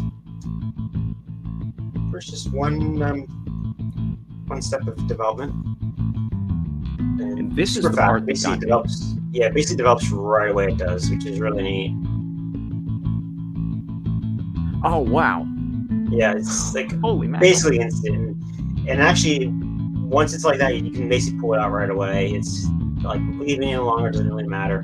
Speaker 2: one step of development.
Speaker 1: And this is the part that got
Speaker 2: develops. Yeah, basically develops right away. It does, which is really neat.
Speaker 1: Oh wow!
Speaker 2: Yeah, it's like
Speaker 1: holy man,
Speaker 2: basically instant. And actually, once it's like that, you can basically pull it out right away. It's like leaving it longer doesn't really matter.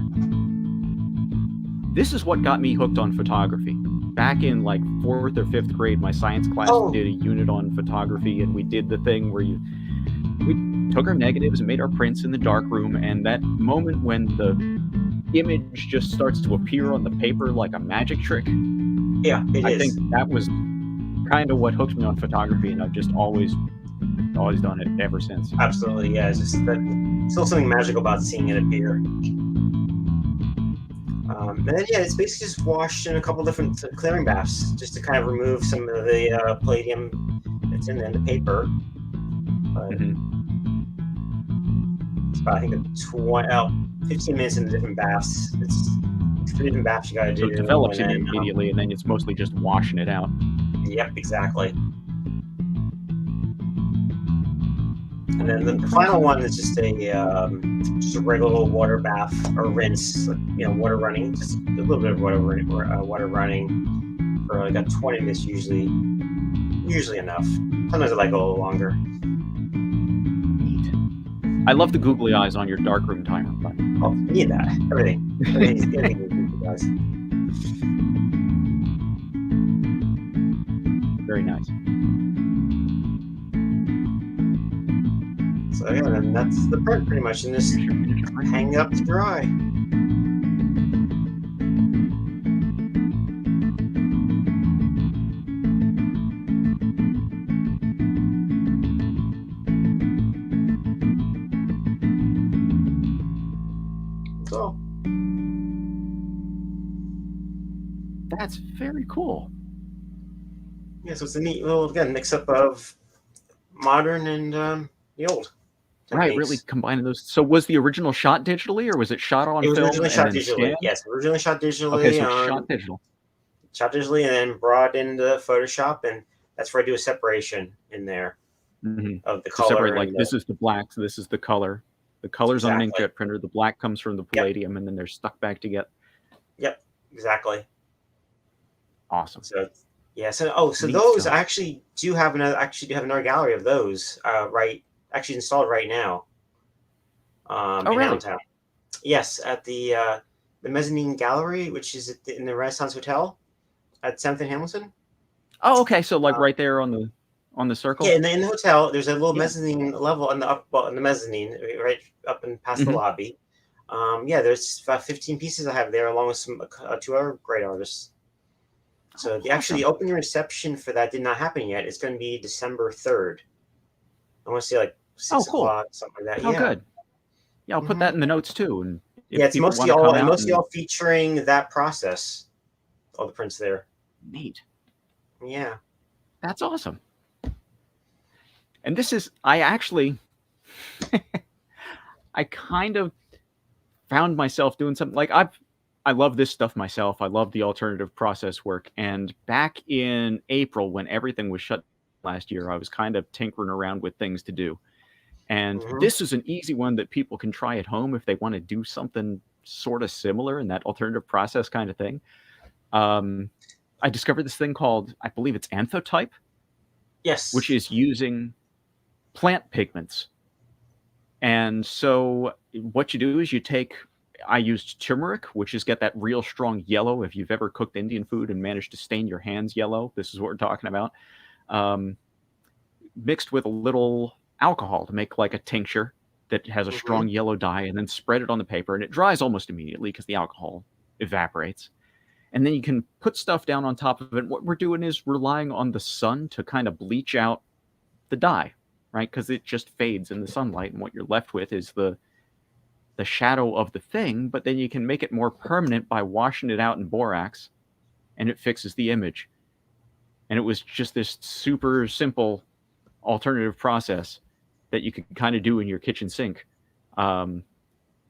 Speaker 1: This is what got me hooked on photography. Back in like 4th or 5th grade, my science class did a unit on photography, and we did the thing where we took our negatives and made our prints in the darkroom, and that moment when the image just starts to appear on the paper like a magic trick.
Speaker 2: Yeah,
Speaker 1: I think that was kind of what hooked me on photography, and I've just always done it ever since.
Speaker 2: Absolutely, yeah. It's just still something magical about seeing it appear. And then it's basically just washed in a couple different clearing baths just to kind of remove some of the palladium that's in the paper. about, I think, 15 minutes in the different baths. It's 3 different baths you got to do.
Speaker 1: So it develops
Speaker 2: and then,
Speaker 1: immediately, and then it's mostly just washing it out.
Speaker 2: Yep, exactly. And then the final one is just a regular water bath or rinse, water running, just a little bit of water running for like 20 minutes usually enough. Sometimes I like a little longer.
Speaker 1: Neat. I love the googly eyes on your darkroom timer. But...
Speaker 2: Oh, you need that. Everything's googly eyes.
Speaker 1: Very nice.
Speaker 2: So yeah, then that's the print pretty much, and just hang it up to dry. So
Speaker 1: that's very cool.
Speaker 2: Yeah, so it's a neat little mix up of modern and the old.
Speaker 1: Right, really combining those. So was the original shot digitally, or was it shot on film?
Speaker 2: It was originally shot
Speaker 1: and then
Speaker 2: digitally.
Speaker 1: scanned?
Speaker 2: Yes, originally shot digitally.
Speaker 1: Okay, so shot digital.
Speaker 2: Shot digitally and then brought into Photoshop, and that's where I do a separation in there of the color.
Speaker 1: Separate, like this is the black, so this is the color. The color's on an inkjet printer. The black comes from the palladium, and then they're stuck back together.
Speaker 2: Yep, exactly.
Speaker 1: Awesome.
Speaker 2: So yeah, so those I actually do have another gallery of those actually installed right now. In downtown. Yes, at the mezzanine gallery, which is in the Renaissance Hotel at 7th and Hamilton.
Speaker 1: Oh, okay. So like right there on the circle.
Speaker 2: Yeah, in the hotel, there's a little mezzanine level in the mezzanine, right up and past the lobby. There's about 15 pieces I have there, along with some 2 other great artists. So the opening reception for that did not happen yet. It's going to be December 3rd. I want to say like 6 o'clock, something like that.
Speaker 1: Oh, good. Yeah, I'll put that in the notes too. And
Speaker 2: it's mostly all featuring that process. All the prints there.
Speaker 1: Neat.
Speaker 2: Yeah.
Speaker 1: That's awesome. And this is, I actually, I kind of found myself doing something like I love this stuff myself. I love the alternative process work. And back in April, when everything was shut last year, I was kind of tinkering around with things to do. And this is an easy one that people can try at home if they want to do something sort of similar in that alternative process kind of thing. I discovered this thing called, I believe it's Anthotype.
Speaker 2: Yes.
Speaker 1: Which is using plant pigments. And so what you do is I used turmeric, which is get that real strong yellow. If you've ever cooked Indian food and managed to stain your hands yellow, this is what we're talking about. Mixed with a little alcohol to make like a tincture that has a strong yellow dye, and then spread it on the paper, and it dries almost immediately because the alcohol evaporates. And then you can put stuff down on top of it. What we're doing is relying on the sun to kind of bleach out the dye, right? Because it just fades in the sunlight, and what you're left with is the shadow of the thing. But then you can make it more permanent by washing it out in borax, and it fixes the image. And it was just this super simple alternative process that you could kind of do in your kitchen sink. And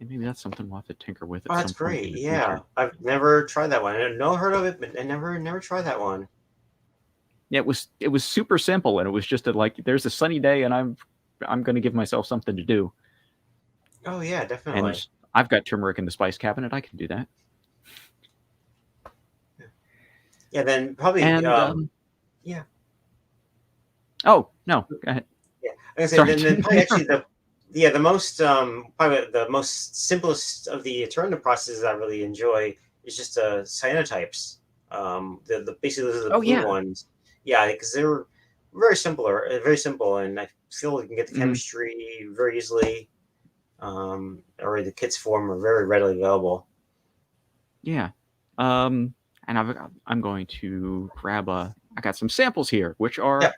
Speaker 1: maybe that's something we'll have to tinker with.
Speaker 2: Oh, that's great. Yeah. I've never tried that one. I know heard of it, but I never tried that one.
Speaker 1: Yeah, it was super simple, and it was just there's a sunny day, and I'm going to give myself something to do.
Speaker 2: Oh yeah, definitely.
Speaker 1: And I've got turmeric in the spice cabinet. I can do that.
Speaker 2: Yeah, then probably yeah.
Speaker 1: Oh no, go ahead.
Speaker 2: Yeah, I was gonna say, then probably actually the most probably the most simplest of the alternative processes I really enjoy is just cyanotypes. The basically those are the blue ones. Yeah, because they're very simple, and I feel you can get the chemistry very easily. Or the kits form are very readily available.
Speaker 1: Yeah, and I'm going to grab I got some samples here, which are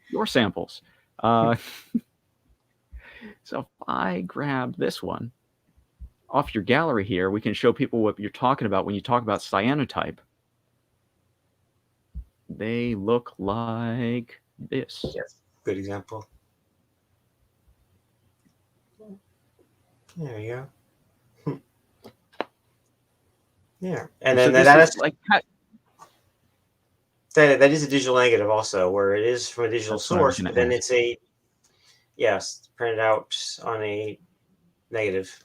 Speaker 1: your samples. So if I grab this one off your gallery here, we can show people what you're talking about when you talk about cyanotype. They look like this.
Speaker 2: Yes, good example. There you go. Yeah, and
Speaker 1: So
Speaker 2: then
Speaker 1: this is like
Speaker 2: that is a digital negative also, where it is from a digital
Speaker 1: that's what I was
Speaker 2: source,
Speaker 1: going
Speaker 2: but
Speaker 1: to
Speaker 2: then
Speaker 1: ask.
Speaker 2: it's a yes printed out on a negative.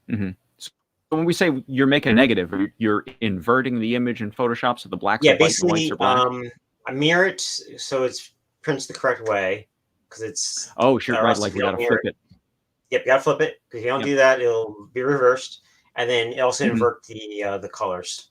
Speaker 1: Mm-hmm. So when we say you're making a negative, you're inverting the image in Photoshop so the blacks are
Speaker 2: Yeah,
Speaker 1: white and the whites
Speaker 2: basically,
Speaker 1: are black.
Speaker 2: I mirror it so it's prints the correct way because it's
Speaker 1: Oh, sure,
Speaker 2: or
Speaker 1: right.
Speaker 2: else
Speaker 1: Like
Speaker 2: if you
Speaker 1: we got
Speaker 2: don't
Speaker 1: to
Speaker 2: mirror
Speaker 1: flip
Speaker 2: it,
Speaker 1: it.
Speaker 2: yep, you gotta flip it because if you don't
Speaker 1: Yep.
Speaker 2: do that, it'll be reversed, and then it also
Speaker 1: Mm-hmm.
Speaker 2: invert the colors.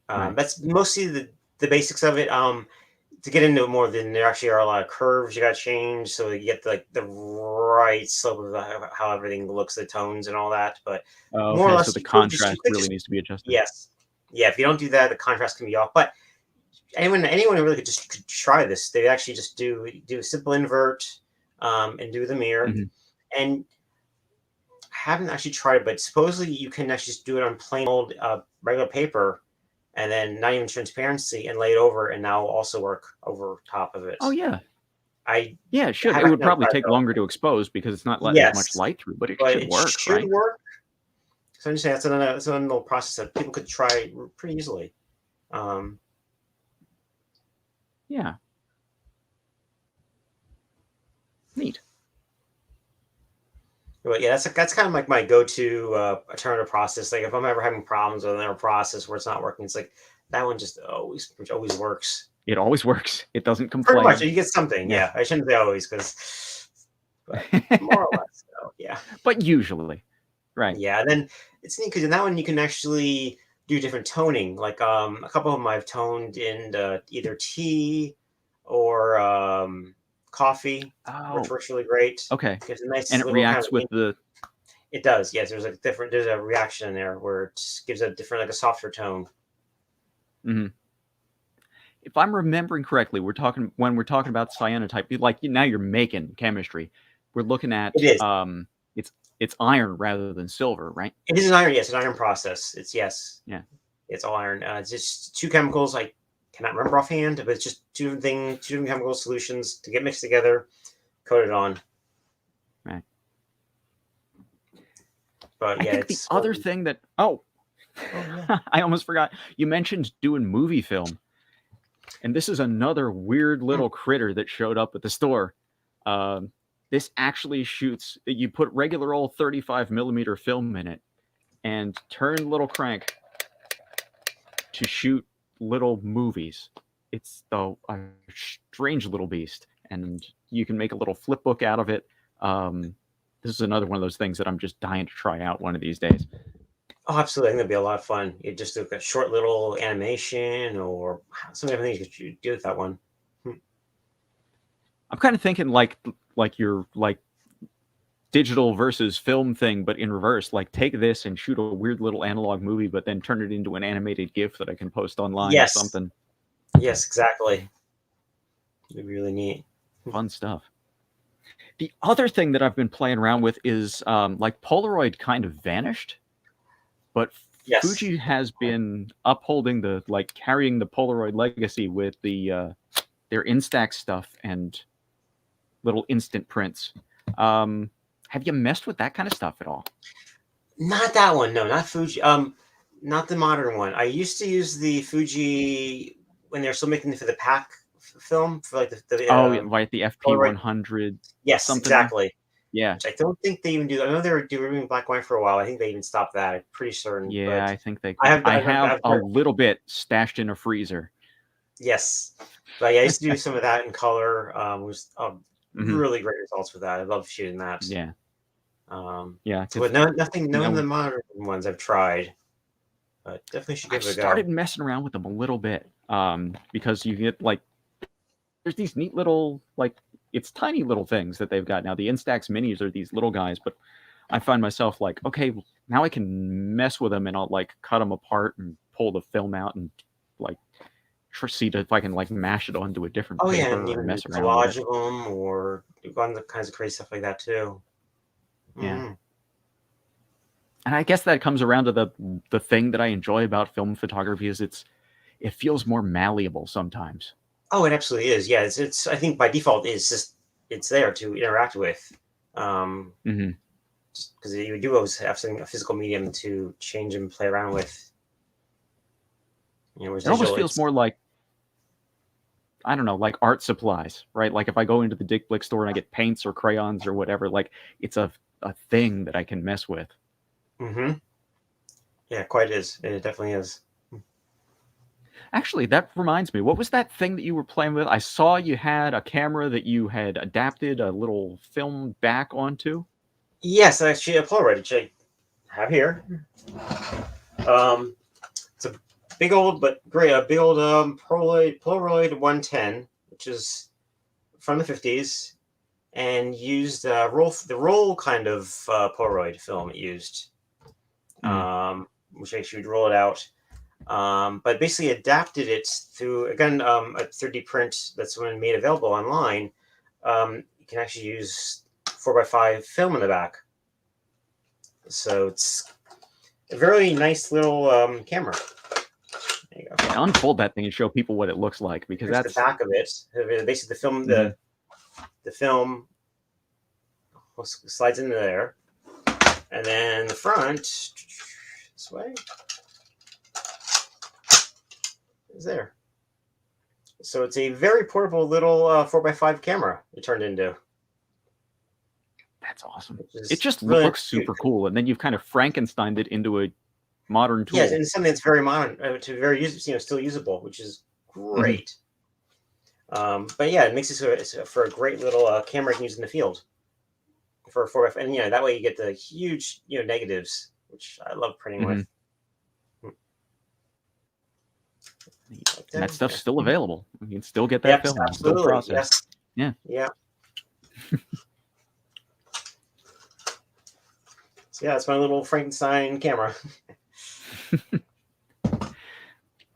Speaker 1: Right.
Speaker 2: That's mostly the basics of it. To get into it more, then there actually are a lot of curves you got to change, so you get the right slope of how everything looks, the tones and all that. But
Speaker 1: Oh,
Speaker 2: more or
Speaker 1: okay. So
Speaker 2: less,
Speaker 1: the
Speaker 2: you
Speaker 1: contrast
Speaker 2: could
Speaker 1: really
Speaker 2: just
Speaker 1: needs to be adjusted.
Speaker 2: yes, yeah. If you don't do that, the contrast can be off. But anyone who really could try this. They actually just do a simple invert, and do the mirror.
Speaker 1: Mm-hmm.
Speaker 2: And I haven't actually tried it, but supposedly you can actually just do it on plain old regular paper and then not even transparency and lay it over and now also work over top of it.
Speaker 1: Oh, yeah.
Speaker 2: I
Speaker 1: Yeah, it should. It
Speaker 2: haven't
Speaker 1: would
Speaker 2: never
Speaker 1: probably
Speaker 2: tried it
Speaker 1: take
Speaker 2: though.
Speaker 1: longer to expose because it's not letting as much
Speaker 2: Yes,
Speaker 1: light through, but it
Speaker 2: but
Speaker 1: should
Speaker 2: it
Speaker 1: work,
Speaker 2: should
Speaker 1: right?
Speaker 2: work. So I'm just saying that's another little process that people could try pretty easily. Um,
Speaker 1: Yeah. Neat.
Speaker 2: but yeah, that's kind of like my go-to alternative process. Like if I'm ever having problems with another process where it's not working, it's like that one just always works.
Speaker 1: It always works. It doesn't
Speaker 2: Pretty much,
Speaker 1: complain.
Speaker 2: you get something.
Speaker 1: Yeah.
Speaker 2: Yeah, I shouldn't say always because, but more or less. So yeah.
Speaker 1: But usually. Right.
Speaker 2: Yeah, and then it's neat because in that one you can actually do different toning. Like a couple of them I've toned in either tea or coffee, which
Speaker 1: Oh,
Speaker 2: works really great.
Speaker 1: okay.
Speaker 2: Gives a
Speaker 1: And
Speaker 2: nice
Speaker 1: it
Speaker 2: little kind of
Speaker 1: reacts with the
Speaker 2: it does. Yes, there's a reaction in there where it gives a different like a softer tone.
Speaker 1: mhm. If I'm remembering correctly, when we're talking about cyanotype, like now you're making chemistry. We're looking
Speaker 2: It
Speaker 1: at
Speaker 2: is.
Speaker 1: it's iron rather than silver, right?
Speaker 2: It is an iron. Yes, an iron process. It's yes.
Speaker 1: Yeah.
Speaker 2: It's all iron. It's just two chemicals. I cannot remember offhand, but it's just two different chemical solutions to get mixed together, coated on.
Speaker 1: Right.
Speaker 2: But
Speaker 1: I
Speaker 2: yeah,
Speaker 1: think the
Speaker 2: it's
Speaker 1: other thing that
Speaker 2: yeah.
Speaker 1: I almost forgot. You mentioned doing movie film. And this is another weird little critter that showed up at the store. This actually shoots. You put regular old 35 millimeter film in it, and turn the little crank to shoot little movies. It's a strange little beast, and you can make a little flip book out of it. This is another one of those things that I'm just dying to try out one of these days.
Speaker 2: Oh, absolutely. I think that'd be a lot of fun. You just do a short little animation or some different things you could do with that one.
Speaker 1: I'm kind of thinking like your like digital versus film thing, but in reverse. Like take this and shoot a weird little analog movie, but then turn it into an animated GIF that I can post online or
Speaker 2: Yes.
Speaker 1: something.
Speaker 2: Yes, exactly. It'd be really neat.
Speaker 1: Fun stuff. The other thing that I've been playing around with is like Polaroid kind of vanished, but
Speaker 2: Yes.
Speaker 1: Fuji has been upholding carrying the Polaroid legacy with their Instax stuff and little instant prints. Have you messed with that kind of stuff at all?
Speaker 2: Not that one. No, not Fuji. Not the modern one. I used to use the Fuji when they're still making it for the pack film for like the
Speaker 1: Oh, right, the FP
Speaker 2: Polaroid.
Speaker 1: 100
Speaker 2: Yes,
Speaker 1: something.
Speaker 2: exactly.
Speaker 1: Yeah,
Speaker 2: Which I don't think they even do. I know they were doing black and white for a while. I think they even stopped that. I'm pretty certain.
Speaker 1: yeah,
Speaker 2: But
Speaker 1: I think they
Speaker 2: I
Speaker 1: quit.
Speaker 2: have
Speaker 1: I
Speaker 2: I've,
Speaker 1: have
Speaker 2: I've
Speaker 1: a
Speaker 2: heard
Speaker 1: little bit stashed in a freezer.
Speaker 2: yes, but yeah, I used to do some of that in color. Was
Speaker 1: Hmm.
Speaker 2: really great results with that. I love shooting that.
Speaker 1: Yeah, yeah,
Speaker 2: So, but
Speaker 1: because
Speaker 2: none of the modern ones I've tried, but definitely should
Speaker 1: I've
Speaker 2: give it a go.
Speaker 1: started messing around with them a little bit. Because you get there's these neat little it's tiny little things that they've got now. The Instax minis are these little guys, but I find myself like, okay, now I can mess with them and I'll cut them apart and pull the film out and like see if I can mash it onto a different
Speaker 2: Oh yeah, and
Speaker 1: paper or
Speaker 2: even
Speaker 1: mess around with it.
Speaker 2: collage of them or do all the kinds of crazy stuff like that too.
Speaker 1: Yeah.
Speaker 2: Mm.
Speaker 1: And I guess that comes around to the thing that I enjoy about film photography is it feels more malleable sometimes.
Speaker 2: Oh, it absolutely is. Yeah, it's I think by default it's just it's there to interact with. Um,
Speaker 1: Hmm.
Speaker 2: because you do always have something, a physical medium to change and play around with. Whereas
Speaker 1: It almost
Speaker 2: digital,
Speaker 1: feels more like, I don't know, like art supplies, right? Like if I go into the Dick Blick store and I get paints or crayons or whatever, like it's a thing that I can mess with.
Speaker 2: Mm-hmm. Yeah, quite is. It definitely is.
Speaker 1: Actually, that reminds me, what was that thing that you were playing with? I saw you had a camera that you had adapted a little film back onto.
Speaker 2: Yes, actually, a Polaroid, which I have here. It's a big old, but great, a big old Polaroid 110, which is from the 50s, and used the roll kind of Polaroid film it used, which actually would roll it out. But basically adapted it through, again, a 3D print that's been made available online. You can actually use 4x5 film in the back. So it's a very nice little camera. There you go.
Speaker 1: Yeah, unfold that thing and show people what it looks like, because
Speaker 2: Here's
Speaker 1: that's
Speaker 2: the back of it. Basically, the film, the film slides into there, and then the front this way is there. So it's a very portable little 4x5 camera it turned into.
Speaker 1: That's awesome. It just
Speaker 2: really
Speaker 1: looks super cool, and then you've kind of Frankensteined it into a modern tool.
Speaker 2: Yes, and it's something that's very modern, to very still usable, which is great. But yeah, it makes it for a great little camera you can use in the field for 4x, and that way you get the huge negatives, which I love printing with.
Speaker 1: And that stuff's still available. You can still get that film.
Speaker 2: Absolutely.
Speaker 1: Still processed.
Speaker 2: Yes. Yeah. So yeah, it's my little Frankenstein camera.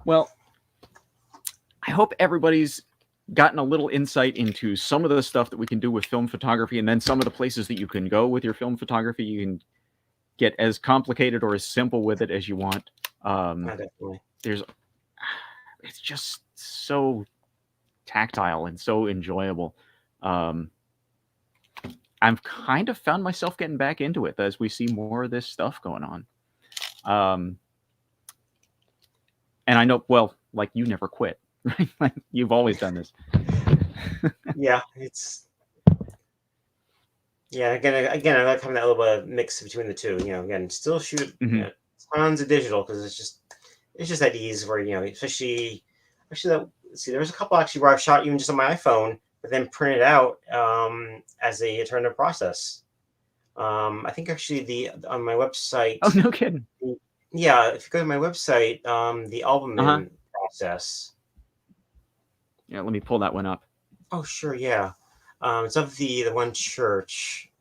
Speaker 1: Well, I hope everybody's gotten a little insight into some of the stuff that we can do with film photography, and then some of the places that you can go with your film photography. You can get as complicated or as simple with it as you want.
Speaker 2: Definitely.
Speaker 1: It's just so tactile and so enjoyable. I've kind of found myself getting back into it as we see more of this stuff going on. And I know, well, like you never quit, right? Like you've always done this.
Speaker 2: Yeah, again, I like having that little bit of mix between the two. Again, still shoot tons of digital because it's just that ease where especially that. Let's see, there's a couple actually where I've shot even just on my iPhone, but then printed out as a iterative process. I think actually on my website.
Speaker 1: Oh, no kidding.
Speaker 2: Yeah, if you go to my website, the album process.
Speaker 1: Yeah, let me pull that one up.
Speaker 2: Oh, sure, yeah. It's of the one church.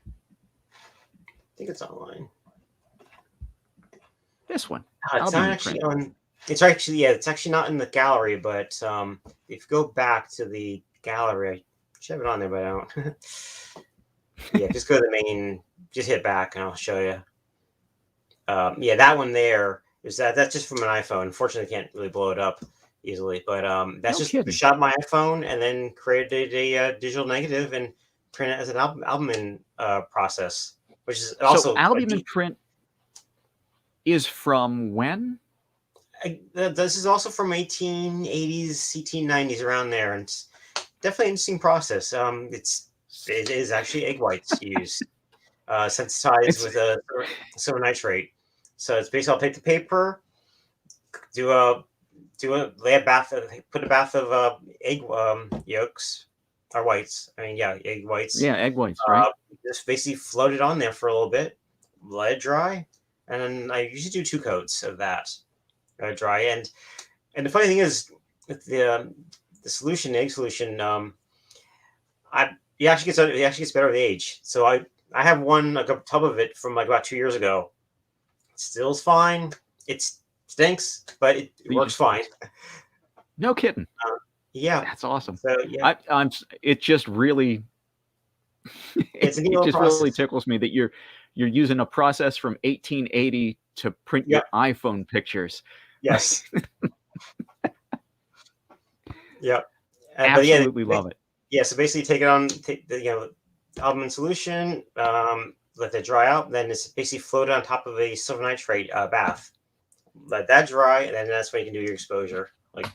Speaker 2: I think it's online.
Speaker 1: This one.
Speaker 2: It's not actually on. It's actually not in the gallery, but if you go back to the gallery, I should have it on there, but I don't. Yeah, just go to the main. Just hit back, and I'll show you. Yeah, that one there is that's just from an iPhone. Unfortunately, I can't really blow it up easily, but that's just shot my iPhone and then created a digital negative and print it as an album process, which is also
Speaker 1: albumin print is from when?
Speaker 2: This is also from 1880s, 1890s, around there, and it's definitely an interesting process. It is actually egg whites used, sensitized with a silver nitrate. So it's basically I'll take the paper, lay a bath, put a bath of egg yolks or whites. Egg whites.
Speaker 1: Yeah, egg whites, right?
Speaker 2: Just basically float it on there for a little bit, let it dry, and then I usually do 2 coats of that. Dry and the funny thing is the solution, egg solution, it actually gets better with age. So I have one, like a tub of it from like about 2 years ago. It still's fine. It stinks, but it works fine.
Speaker 1: No kidding.
Speaker 2: Yeah,
Speaker 1: that's awesome.
Speaker 2: So yeah,
Speaker 1: it just really it just really tickles me that you're using a process from 1880 to print your iPhone pictures.
Speaker 2: Yes. Yeah.
Speaker 1: Absolutely love it.
Speaker 2: Yeah. So basically, take the album in solution, let that dry out. Then it's basically floated on top of a silver nitrate bath. Let that dry, and then that's when you can do your exposure. Like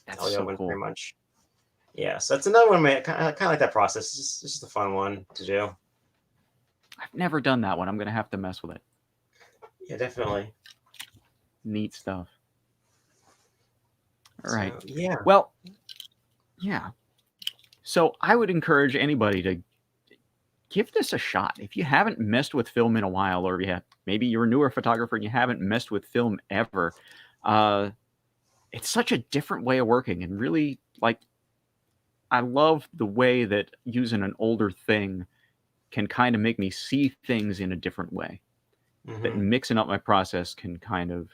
Speaker 1: That's
Speaker 2: all the
Speaker 1: so
Speaker 2: other ones,
Speaker 1: cool.
Speaker 2: pretty much. Yeah, so that's another one. Kind of like that process. It's just a fun one to do.
Speaker 1: I've never done that one. I'm gonna have to mess with it.
Speaker 2: Yeah, definitely.
Speaker 1: Neat stuff. All right.
Speaker 2: So, yeah.
Speaker 1: Well, yeah. So I would encourage anybody to give this a shot. If you haven't messed with film in a while, or maybe you're a newer photographer and you haven't messed with film ever, it's such a different way of working. And really, like, I love the way that using an older thing can kind of make me see things in a different way. That mixing up my process can kind of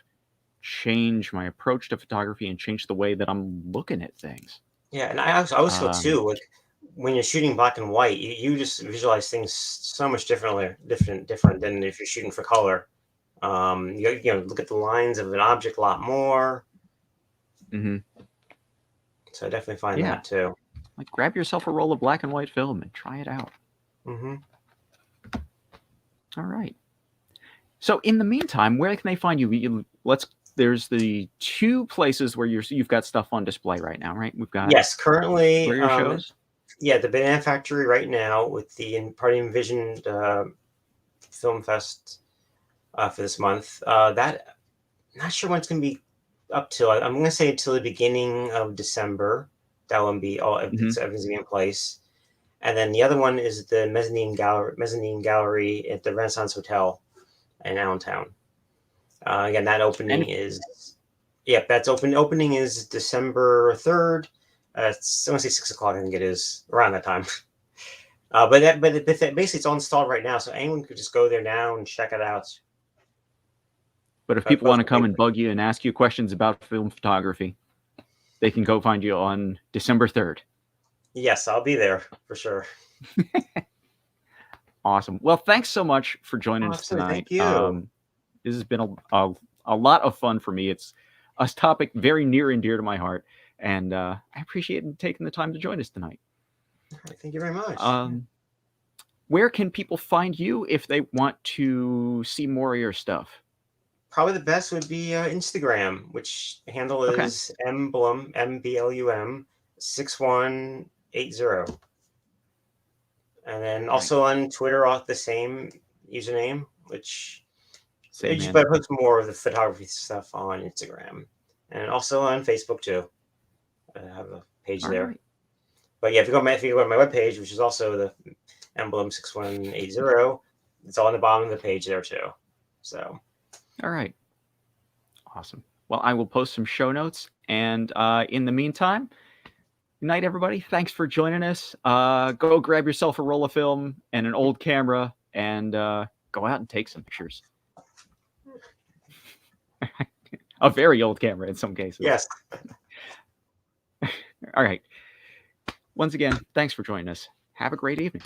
Speaker 1: change my approach to photography and change the way that I'm looking at things.
Speaker 2: Yeah, and I always feel too, like when you're shooting black and white, you just visualize things so much different than if you're shooting for color. You know, look at the lines of an object a lot more.
Speaker 1: hmm
Speaker 2: So I definitely find
Speaker 1: Yeah.
Speaker 2: that too.
Speaker 1: Like, grab yourself a roll of black and white film and try it out. All right. So in the meantime, where can they find you? There's the two places where you've got stuff on display right now, right? We've got
Speaker 2: Yes, currently,
Speaker 1: where are your shows?
Speaker 2: yeah, the Banana Factory right now with the Party Envisioned Film Fest for this month. That not sure when it's going to be up till. I'm going to say until the beginning of December. That will be everything's going to be in place. And then the other one is the mezzanine gallery at the Renaissance Hotel in Allentown. Again, that opening that's opening is December 3rd. It's, I want to say 6:00. I think it is around that time. But basically it's all installed right now, so anyone could just go there now and check it out.
Speaker 1: But if people want to come and bug you and ask you questions about film photography, they can go find you on December 3rd.
Speaker 2: Yes, I'll be there for sure.
Speaker 1: Awesome. Well, thanks so much for joining us tonight.
Speaker 2: Thank you.
Speaker 1: This has been a lot of fun for me. It's a topic very near and dear to my heart, and I appreciate you taking the time to join us tonight.
Speaker 2: Thank you very much.
Speaker 1: Where can people find you if they want to see more of your stuff?
Speaker 2: Probably the best would be Instagram, which handle is mblum MBLUM 6180, and then also on Twitter, off the same username, which but I post more of the photography stuff on Instagram, and also on Facebook too. I have a page there. Right. But yeah, if you go to my webpage, which is also the Emblem 6180, it's all on the bottom of the page there too. So,
Speaker 1: all right, awesome. Well, I will post some show notes, and in the meantime, good night, everybody. Thanks for joining us. Go grab yourself a roll of film and an old camera, and go out and take some pictures. A very old camera in some cases.
Speaker 2: Yes.
Speaker 1: All right. Once again, thanks for joining us. Have a great evening.